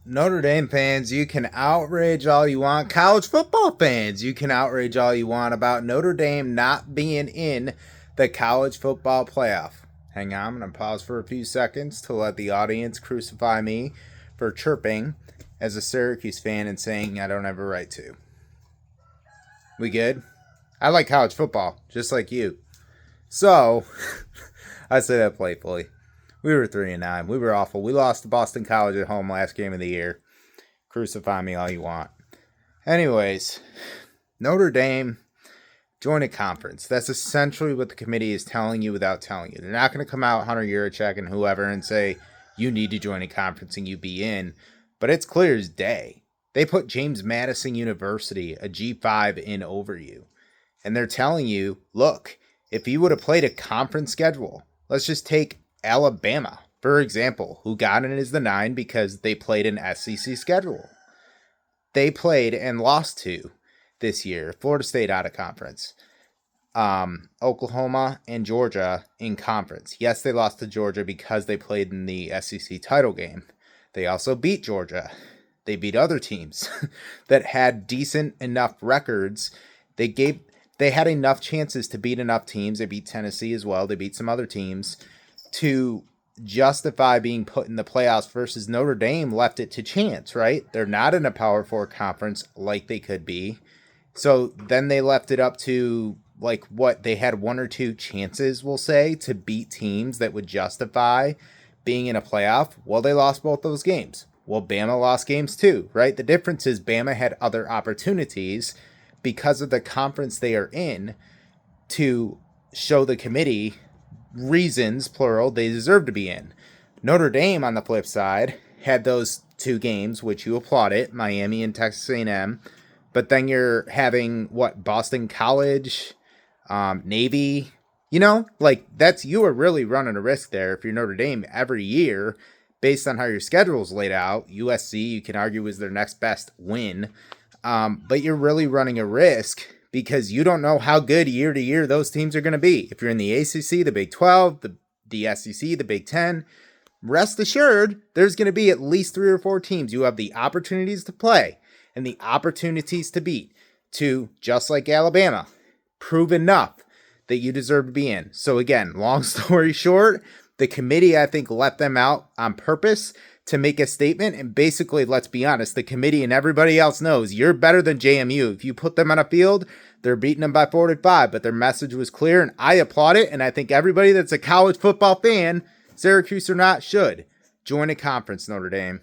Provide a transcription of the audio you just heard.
Notre Dame fans, you can outrage all you want. College football fans, you can outrage all you want about Notre Dame not being in the college football playoff. Hang on, I'm going to pause for a few seconds to let the audience crucify me for chirping as a Syracuse fan and saying I don't have a right to. We good? I like college football, just like you. So, I say that playfully. We were 3-9. We were awful. We lost to Boston College at home last game of the year. Crucify me all you want. Anyways, Notre Dame join a conference. That's essentially what the committee is telling you without telling you. They're not going to come out, Hunter Yurachek and whoever, and say, you need to join a conference and you be in. But it's clear as day. They put James Madison University, a G5, in over you. And they're telling you, look, if you would have played a conference schedule, let's just take Alabama, for example, who got in as the 9 because they played an SEC schedule. They played and lost to this year. Florida State out of conference. Oklahoma and Georgia in conference. Yes, they lost to Georgia because they played in the SEC title game. They also beat Georgia. They beat other teams that had decent enough records. They had enough chances to beat enough teams. They beat Tennessee as well. They beat some other teams to justify being put in the playoffs versus Notre Dame left it to chance, right? They're not in a Power 4 conference like they could be. So then they left it up to, they had 1 or 2 chances, we'll say, to beat teams that would justify being in a playoff. Well, they lost both those games. Well, Bama lost games too, right? The difference is Bama had other opportunities because of the conference they are in to show the committee reasons, plural, they deserve to be in. Notre Dame, on the flip side, had those 2 games, which you applaud it, Miami and Texas A&M. But then you're having, Boston College, Navy, you are really running a risk there if you're Notre Dame every year based on how your schedule's laid out. USC, you can argue, is their next best win. But you're really running a risk because you don't know how good year to year those teams are going to be. If you're in the ACC, the Big 12, the SEC, the Big 10, rest assured, there's going to be at least 3 or 4 teams you have the opportunities to play and the opportunities to beat to, just like Alabama, prove enough that you deserve to be in. So again, long story short, the committee, I think, let them out on purpose to make a statement. And basically, let's be honest, the committee and everybody else knows you're better than JMU. If you put them on a field, they're beating them by 45, but their message was clear, and I applaud it. And I think everybody that's a college football fan, Syracuse or not, should join a conference, Notre Dame.